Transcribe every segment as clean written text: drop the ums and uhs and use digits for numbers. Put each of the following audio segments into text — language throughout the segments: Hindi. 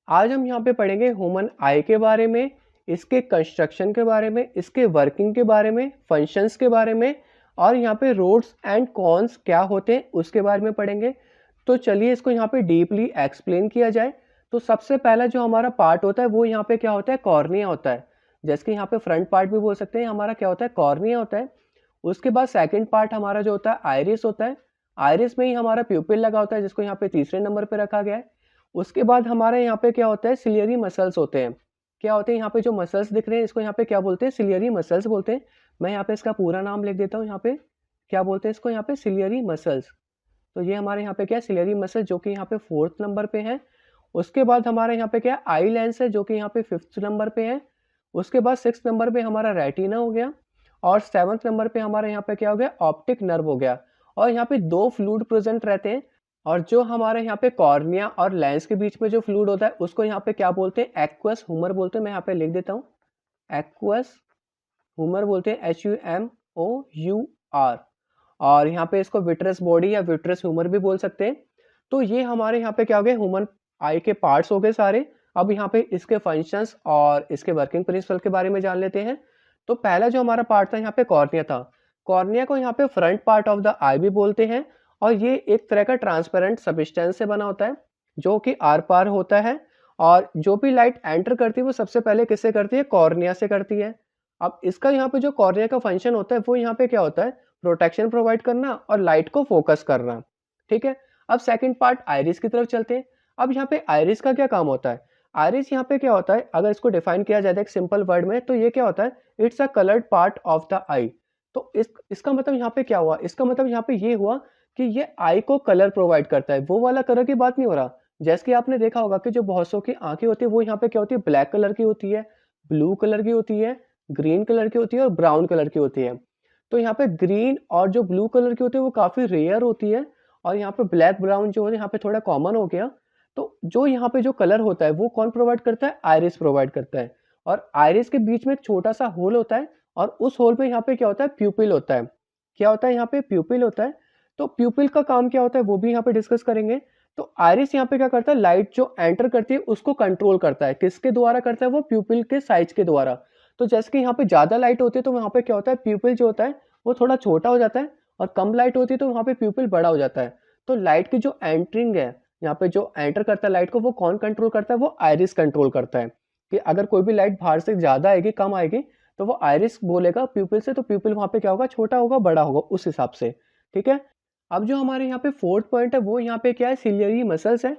आज हम यहाँ पे पढ़ेंगे ह्यूमन आई के बारे में, इसके कंस्ट्रक्शन के बारे में, इसके वर्किंग के बारे में, फंक्शंस के बारे में और यहाँ पे रोड्स एंड कॉन्स क्या होते हैं उसके बारे में पढ़ेंगे। तो चलिए इसको यहाँ पे डीपली एक्सप्लेन किया जाए। तो सबसे पहला जो हमारा पार्ट होता है वो यहाँ पे क्या होता है, कॉर्निया होता है। जैसे कि यहाँ पे फ्रंट पार्ट भी बोल सकते हैं, हमारा क्या होता है, कॉर्निया होता है। उसके बाद सेकंड पार्ट हमारा जो होता है आइरिस होता है। आइरिस में ही हमारा प्यूपिल लगा होता है जिसको यहाँ पे तीसरे नंबर पे रखा गया है। उसके बाद हमारे यहाँ पे क्या होता है, सिलियरी मसल्स होते हैं। क्या होते हैं यहाँ पे जो मसल्स दिख रहे हैं इसको यहाँ पे क्या बोलते हैं, सिलियरी मसल्स बोलते हैं। मैं यहाँ पे इसका पूरा नाम लिख देता हूँ, यहाँ पे क्या बोलते हैं इसको, यहाँ पे सिलियरी मसल्स। तो ये हमारे यहाँ पे क्या है, सिलियरी मसल, जो कि यहाँ पे 4th नंबर पे है। उसके बाद हमारे यहाँ पे क्या है, आई लेंस है जो कि यहाँ पे 5th नंबर पे है। उसके बाद 6th नंबर पे हमारा रेटिना हो गया और 7th नंबर पे हमारे यहाँ पे क्या हो गया, ऑप्टिक नर्व हो गया। और यहाँ पे 2 फ्लूइड प्रेजेंट रहते हैं और जो हमारे यहाँ पे कॉर्निया और लेंस के बीच में जो फ्लूइड होता है उसको यहाँ पे क्या बोलते हैं, एक्वस ह्यूमर बोलते हैं। मैं यहाँ पे लिख देता हूँ, एक्वस ह्यूमर बोलते हैं, HUMOUR। और यहाँ पे इसको विट्रस बॉडी या विट्रस ह्यूमर भी बोल सकते हैं। तो ये हमारे यहाँ पे क्या हो गए, ह्यूमन आई के पार्ट्स हो गए सारे। अब यहाँ पे इसके फंक्शंस और इसके वर्किंग प्रिंसिपल के बारे में जान लेते हैं। तो पहला जो हमारा पार्ट था यहाँ पे कॉर्निया था। कॉर्निया को यहाँ पे फ्रंट पार्ट ऑफ द आई भी बोलते हैं और ये एक तरह का ट्रांसपेरेंट सब्सटेंस से बना होता है जो कि आर पार होता है। और जो भी लाइट एंटर करती है वो सबसे पहले किससे करती है, कॉर्निया से करती है। अब इसका यहाँ पे जो कॉर्निया का फंक्शन होता है वो यहाँ पे क्या होता है, प्रोटेक्शन प्रोवाइड करना और लाइट को फोकस करना। ठीक है, अब सेकंड पार्ट आइरिस की तरफ चलते हैं। अब यहाँ पे आइरिस का क्या काम होता है, आइरिस यहाँ पे क्या होता है, अगर इसको डिफाइन किया जाए एक सिंपल वर्ड में तो ये क्या होता है, it's a coloured part of the eye. तो इसका मतलब यहाँ पे क्या हुआ, इसका मतलब यहाँ पे ये हुआ कि ये आई को कलर प्रोवाइड करता है। वो वाला कलर की बात नहीं हो रहा, जैसे कि आपने देखा होगा कि जो बहुत सौ की आंखें होती है वो यहाँ पे क्या होती है, ब्लैक कलर की होती है, ब्लू कलर की होती है, ग्रीन कलर की होती है और ब्राउन कलर की होती है। तो यहाँ पे ग्रीन और जो ब्लू कलर की होती है वो काफ़ी रेयर होती है और यहाँ पे ब्लैक ब्राउन जो है यहाँ पे थोड़ा कॉमन हो गया। तो जो यहाँ पे जो कलर होता है वो कौन प्रोवाइड करता है, आइरिस प्रोवाइड करता है। और आइरिस के बीच में एक छोटा सा होल होता है और उस होल पे यहाँ पे क्या होता है, प्यूपिल होता है। क्या होता है यहाँ पे, प्यूपिल होता है। तो प्यूपिल का काम क्या होता है वो भी यहाँ पे डिस्कस करेंगे। तो आइरिस यहाँ पे क्या करता है, लाइट जो एंटर करती है उसको कंट्रोल करता है। किसके द्वारा करता है, वो प्यूपिल के साइज के द्वारा। तो जैसे कि यहाँ पे ज़्यादा लाइट होती है तो वहाँ पे क्या होता है, प्यूपिल जो होता है वो थोड़ा छोटा हो जाता है और कम लाइट होती है तो वहाँ पे प्यूपिल बड़ा हो जाता है। तो लाइट की जो एंटरिंग है, यहाँ पे जो एंटर करता है लाइट को, वो कौन कंट्रोल करता है, वो आइरिस कंट्रोल करता है। कि अगर कोई भी लाइट बाहर से ज़्यादा आएगी कम आएगी तो वो आइरिस बोलेगा प्यूपिल से, तो प्यूपिल वहाँ पे क्या होगा, छोटा होगा बड़ा होगा उस हिसाब से। ठीक है, अब जो हमारे यहाँ पे 4th पॉइंट है वो यहाँ पे क्या है, सिलियरी मसल्स है।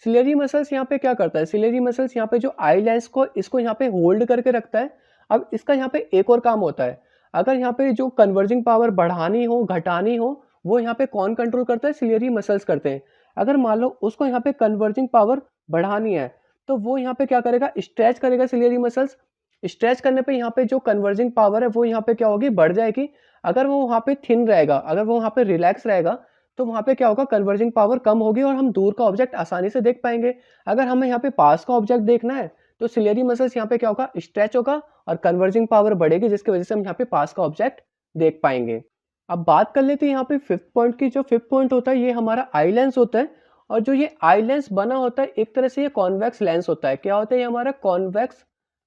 सिलियरी मसल्स यहाँ पे क्या करता है, सिलियरी मसल्स यहाँ पे जो आई लेंस को इसको यहाँ पे होल्ड करके रखता है। अब इसका यहाँ पे एक और काम होता है, अगर यहाँ पे जो कन्वर्जिंग पावर बढ़ानी हो घटानी हो वो यहाँ पे कौन कंट्रोल करता है, सिलियरी मसल्स करते हैं। अगर मान लो उसको यहाँ पे कन्वर्जिंग पावर बढ़ानी है तो वो यहाँ पे क्या करेगा, स्ट्रेच करेगा सिलियरी मसल्स। स्ट्रेच करने पे यहाँ पे जो कन्वर्जिंग पावर है वो यहाँ पे क्या होगी, बढ़ जाएगी। अगर वो वहाँ पे थिन रहेगा, अगर वो वहाँ पे रिलैक्स रहेगा तो वहाँ पे क्या होगा, कन्वर्जिंग पावर कम होगी और हम दूर का ऑब्जेक्ट आसानी से देख पाएंगे। अगर हमें यहाँ पे पास का ऑब्जेक्ट देखना है तो सिलियरी मसल्स यहाँ पे क्या होगा, स्ट्रेच होगा और कन्वर्जिंग पावर बढ़ेगी जिसकी वजह से हम यहाँ पे पास का ऑब्जेक्ट देख पाएंगे। अब बात कर लेते हैं यहाँ पे 5th पॉइंट की। जो 5th पॉइंट होता है ये हमारा आई लेंस होता है और जो ये आई लेंस बना होता है एक तरह से ये कॉन्वेक्स लेंस होता है। क्या होता है, ये हमारा कॉन्वेक्स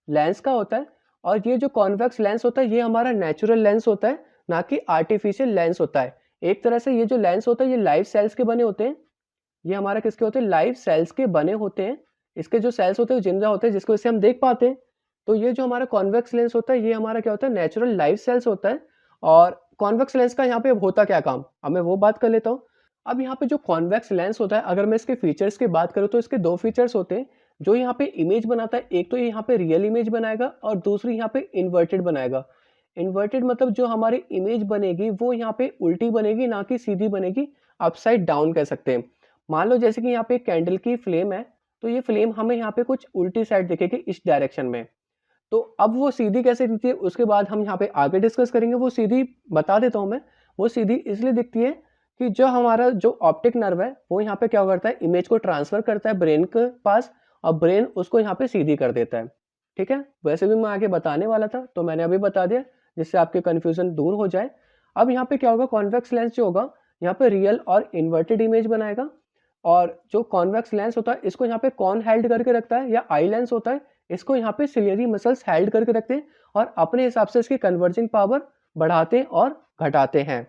लेंस का होता है। और ये जो कॉन्वेक्स लेंस होता है ये हमारा नेचुरल लेंस होता है, ना कि आर्टिफिशियल लेंस होता है। एक तरह से ये जो लेंस होता है ये लाइव सेल्स के बने होते हैं। ये हमारा किसके होते हैं, लाइव सेल्स के बने होते हैं। इसके जो सेल्स होते हैं जिंदा होते हैं जिसकी वजह से हम देख पाते हैं। तो ये जो हमारा कॉन्वेक्स लेंस होता है ये हमारा क्या होता है, नेचुरल लाइव सेल्स होता है। और कॉन्वेक्स लेंस का यहाँ पे होता क्या काम, अब मैं वो बात कर लेता हूँ। अब यहाँ पे जो कॉन्वेक्स लेंस होता है, अगर मैं इसके फीचर्स की बात करूँ तो इसके 2 फीचर्स होते हैं जो यहाँ पे इमेज बनाता है। एक तो ये यहाँ पे रियल इमेज बनाएगा और दूसरी यहाँ पे इन्वर्टेड बनाएगा। इन्वर्टेड मतलब जो हमारी इमेज बनेगी वो यहाँ पे उल्टी बनेगी, ना कि सीधी बनेगी, अपसाइड डाउन कह सकते हैं। मान लो जैसे कि यहाँ पे कैंडल की फ्लेम है तो ये फ्लेम हमें यहाँ पे कुछ उल्टी साइड दिखेगी इस डायरेक्शन में। तो अब वो सीधी कैसे दिखती है उसके बाद हम यहाँ पे आगे डिस्कस करेंगे। वो सीधी बता देता हूँ मैं, वो सीधी इसलिए दिखती है कि जो हमारा जो ऑप्टिक नर्व है वो यहाँ पे क्या करता है, इमेज को ट्रांसफर करता है ब्रेन के पास और ब्रेन उसको यहाँ पे सीधी कर देता है। ठीक है, वैसे भी मैं आगे बताने वाला था तो मैंने अभी बता दिया जिससे आपके कन्फ्यूजन दूर हो जाए। अब यहाँ पे क्या होगा, कॉन्वेक्स लेंस जो होगा यहाँ पे रियल और इन्वर्टेड इमेज बनाएगा। और जो कॉन्वेक्स लेंस होता है इसको यहाँ पे कौन हेल्ड करके रखता है, या आई लेंस होता है, इसको यहाँ पे सिलियरी मसल्स हेल्ड करके रखते हैं और अपने हिसाब से इसकी कन्वर्जिंग पावर बढ़ाते और घटाते हैं।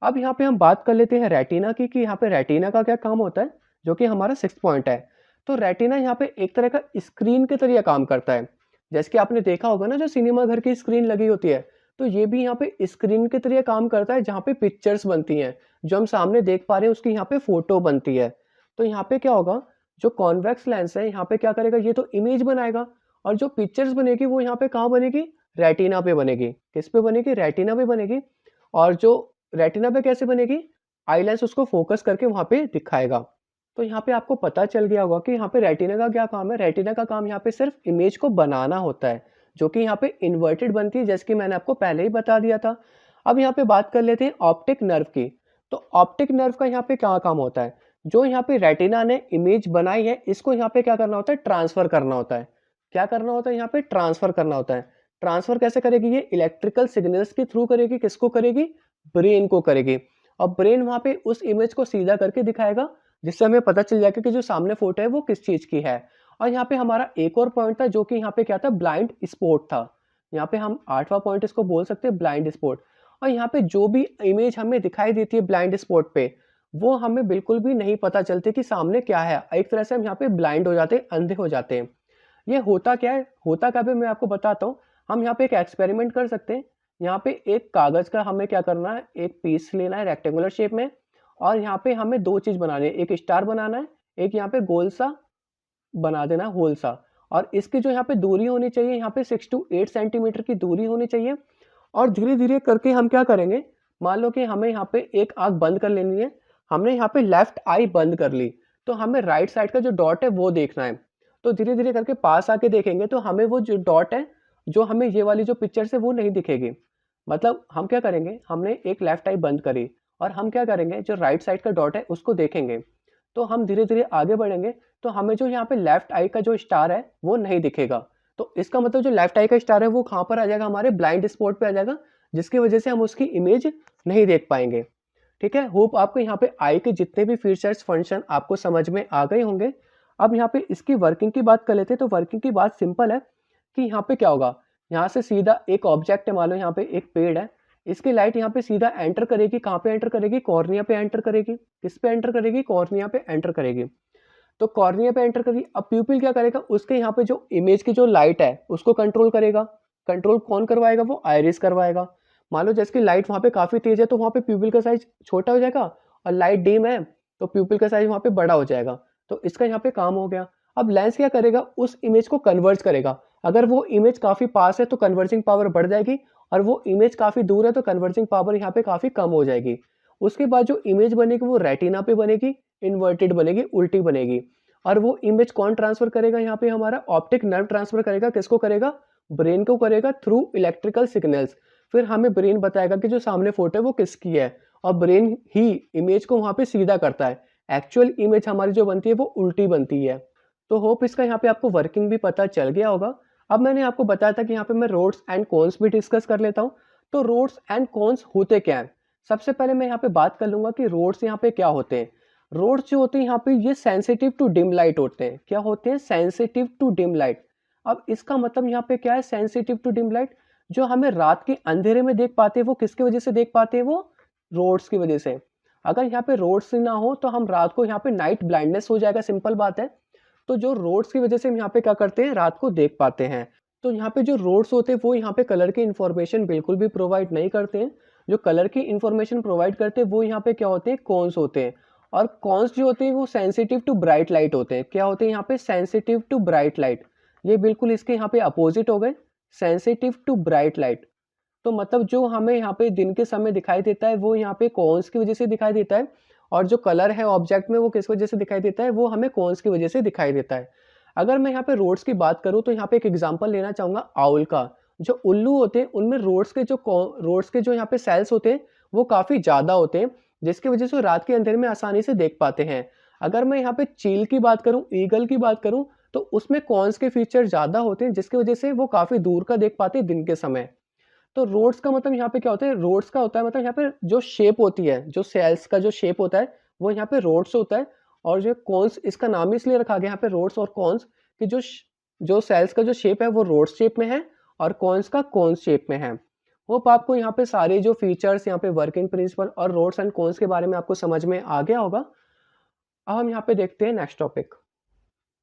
अब यहाँ पे हम बात कर लेते हैं रेटिना की, कि यहाँ पे रेटिना का क्या काम होता है, जो कि हमारा 6th पॉइंट है। तो रेटिना यहाँ पे एक तरह का स्क्रीन के तरीके काम करता है। जैसे कि आपने देखा होगा ना, जो सिनेमा घर की स्क्रीन लगी होती है, तो ये भी यहाँ पे स्क्रीन के तरीके काम करता है, जहाँ पे पिक्चर्स बनती हैं, जो हम सामने देख पा रहे हैं उसकी यहाँ पे फोटो बनती है। तो यहाँ पे क्या होगा, जो कॉन्वेक्स लेंस है यहाँ पे क्या करेगा, ये तो इमेज बनाएगा, और जो पिक्चर्स बनेगी वो यहाँ पे कहाँ बनेगी, रेटिना पे बनेगी। किस पे बनेगी, रेटिना पे बनेगी। और जो रेटिना पे कैसे बनेगी, आई लेंस उसको फोकस करके वहां पे दिखाएगा। तो यहाँ पे आपको पता चल गया होगा कि यहाँ पे रेटिना का क्या काम है। रेटिना का काम यहाँ पे सिर्फ इमेज को बनाना होता है, जो कि यहाँ पे इन्वर्टेड बनती है, जैसे कि मैंने आपको पहले ही बता दिया था। अब यहाँ पे बात कर लेते हैं ऑप्टिक नर्व की। तो ऑप्टिक नर्व का यहाँ पे क्या काम होता है, जो यहाँ पे रेटिना ने इमेज बनाई है इसको यहाँ पे क्या करना होता है, ट्रांसफर करना होता है। क्या करना होता है, यहाँ पे ट्रांसफर करना होता है। ट्रांसफर कैसे करेगी, ये इलेक्ट्रिकल सिग्नल्स के थ्रू करेगी। किसको करेगी, ब्रेन को करेगी। और ब्रेन वहां पे उस इमेज को सीधा करके दिखाएगा, जिससे हमें पता चल जाएगा कि जो सामने फोटो है वो किस चीज की है। और यहाँ पे हमारा एक और पॉइंट था, जो कि यहाँ पे क्या था, ब्लाइंड स्पॉट था। यहाँ पे हम 8वां पॉइंट इसको बोल सकते हैं, ब्लाइंड स्पॉट। और यहाँ पे जो भी इमेज हमें दिखाई देती है ब्लाइंड स्पॉट पे, वो हमें बिल्कुल भी नहीं पता चलती कि सामने क्या है। एक तरह से हम यहाँ पे ब्लाइंड हो जाते हैं, अंधे हो जाते हैं। ये होता क्या है, होता क्या है, मैं आपको बताता हूँ। हम यहाँ पे एक एक्सपेरिमेंट कर सकते हैं। यहाँ पे एक कागज का हमें क्या करना है, एक पीस लेना है रेक्टेंगुलर शेप में, और यहाँ पे हमें दो चीज बनानी है, एक स्टार बनाना है, एक यहाँ पे गोल सा बना देना होल सा। और इसकी जो यहाँ पे दूरी होनी चाहिए, यहाँ पे 6 to 8 सेंटीमीटर की दूरी होनी चाहिए। और धीरे धीरे करके हम क्या करेंगे, मान लो कि हमें यहाँ पे एक आंख बंद कर लेनी है। हमने यहाँ पे लेफ्ट आई बंद कर ली, तो हमें राइट साइड का जो डॉट है वो देखना है। तो धीरे धीरे करके पास आके देखेंगे तो हमें वो जो डॉट है, जो हमें ये वाली जो पिक्चर है वो नहीं दिखेगी। मतलब हम क्या करेंगे, हमने एक लेफ्ट आई बंद करी और हम क्या करेंगे, जो राइट साइड का डॉट है उसको देखेंगे। तो हम धीरे धीरे आगे बढ़ेंगे तो हमें जो यहाँ पे लेफ्ट आई का जो स्टार है वो नहीं दिखेगा। तो इसका मतलब जो लेफ्ट आई का स्टार है वो कहाँ पर आ जाएगा, हमारे ब्लाइंड स्पॉट पे आ जाएगा, जिसकी वजह से हम उसकी इमेज नहीं देख पाएंगे। ठीक है, होप आपको यहाँ पे आई के जितने भी फीचर्स फंक्शन आपको समझ में आ गए होंगे। अब यहाँ पे इसकी वर्किंग की बात कर लेते हैं। तो वर्किंग की बात सिंपल है कि यहाँ पे क्या होगा, यहाँ से सीधा एक ऑब्जेक्ट है, मान लो यहाँ पे एक पेड़ है, इसकी लाइट यहाँ पे सीधा एंटर करेगी। कहाँ पे एंटर करेगी, कॉर्निया पे एंटर करेगी। किस पे एंटर करेगी, कॉर्निया पे एंटर करेगी। तो कॉर्निया पे एंटर करेगी। अब प्यूपिल क्या करेगा, उसके यहाँ पे जो इमेज की जो लाइट है उसको कंट्रोल करेगा। कंट्रोल कौन करवाएगा, वो आयरिस करवाएगा। मान लो जैसे कि लाइट वहाँ पे काफी तेज है तो वहाँ पे प्यूपिल का साइज छोटा हो जाएगा, और लाइट डिम है तो प्यूपिल का साइज वहाँ पे बड़ा हो जाएगा। तो इसका यहाँ पे काम हो गया। अब लेंस क्या करेगा, उस इमेज को कन्वर्ज करेगा। अगर वो इमेज काफी पास है तो कन्वर्जिंग पावर बढ़ जाएगी, और वो इमेज काफी दूर है तो कन्वर्जिंग पावर यहाँ पे काफी कम हो जाएगी। उसके बाद जो इमेज बनेगी वो रेटिना पे बनेगी, इन्वर्टेड बनेगी, उल्टी बनेगी। और वो इमेज कौन ट्रांसफर करेगा, यहाँ पे हमारा ऑप्टिक नर्व ट्रांसफर करेगा। किसको करेगा, ब्रेन को करेगा, थ्रू इलेक्ट्रिकल सिग्नल्स। फिर हमें ब्रेन बताएगा कि जो सामने फोटो है वो किसकी है, और ब्रेन ही इमेज को वहां पे सीधा करता है। एक्चुअल इमेज हमारी जो बनती है वो उल्टी बनती है। तो होप इसका यहाँ पे आपको वर्किंग भी पता चल गया होगा। अब मैंने आपको बताया था कि यहाँ पे मैं रोड्स एंड कॉन्स भी डिस्कस कर लेता हूँ। तो रोड्स एंड कॉन्स होते क्या है, सबसे पहले मैं यहाँ पे बात कर लूंगा कि रोड्स यहाँ पे क्या होते हैं। रोड्स जो होते हैं यहाँ पे ये सेंसिटिव टू डिम लाइट होते हैं। क्या होते हैं, सेंसिटिव टू डिम लाइट। अब इसका मतलब यहाँ पे क्या है, सेंसिटिव टू डिम लाइट। जो हमें रात के अंधेरे में देख पाते हैं वो किसकी वजह से देख पाते हैं, वो रोड्स की वजह से। अगर यहाँ पे रोड्स ना हो तो हम रात को यहाँ पे नाइट ब्लाइंडनेस हो जाएगा, सिंपल बात है। तो जो रोड्स की वजह से हम यहाँ पे क्या करते हैं, रात को देख पाते हैं। तो यहाँ पे जो रोड्स होते हैं वो यहाँ पे कलर की इंफॉर्मेशन बिल्कुल भी प्रोवाइड नहीं करते हैं। जो कलर की इंफॉर्मेशन प्रोवाइड करते हैं वो यहाँ पे क्या होते हैं, कॉन्स होते हैं। और कॉन्स जो होते हैं वो सेंसिटिव टू ब्राइट लाइट होते हैं। क्या होते हैं यहाँ पे, सेंसिटिव टू ब्राइट लाइट। ये बिल्कुल इसके यहाँ पे अपोजिट हो गए, सेंसिटिव टू ब्राइट लाइट। तो मतलब जो हमें यहाँ पे दिन के समय दिखाई देता है वो यहाँ पे कॉन्स की वजह से दिखाई देता है, और जो कलर है ऑब्जेक्ट में वो किस वजह से दिखाई देता है, वो हमें कॉन्स की वजह से दिखाई देता है। अगर मैं यहाँ पे रोड्स की बात करूँ तो यहाँ पे एक एग्जांपल लेना चाहूंगा आउल का। जो उल्लू होते हैं उनमें रोड्स के जो यहाँ पे सेल्स होते हैं वो काफी ज्यादा होते हैं, जिसकी वजह से वो रात के अंधेरे में आसानी से देख पाते हैं। अगर मैं यहाँ पे चील की बात करूँ, ईगल की बात करूँ, तो उसमें कॉन्स के फीचर ज्यादा होते हैं, जिसकी वजह से वो काफी दूर का देख पाते हैं दिन के समय। तो रोड्स का मतलब यहाँ पे क्या होता है, रोड्स का होता है मतलब यहाँ पे जो शेप होती है, जो सेल्स का जो शेप होता है वो यहाँ पे रोड्स होता है। और जो कॉन्स, इसका नाम इसलिए रखा गया यहाँ पे रोड्स और कॉन्स कि जो सेल्स का जो शेप है वो रोड शेप में है और कॉन्स का कॉन्स शेप में है। होप आपको यहाँ पे सारे जो फीचर्स, यहाँ पे वर्किंग प्रिंसिपल और रोड्स एंड कॉन्स के बारे में आपको समझ में आ गया होगा। अब हम यहाँ पे देखते हैं नेक्स्ट टॉपिक।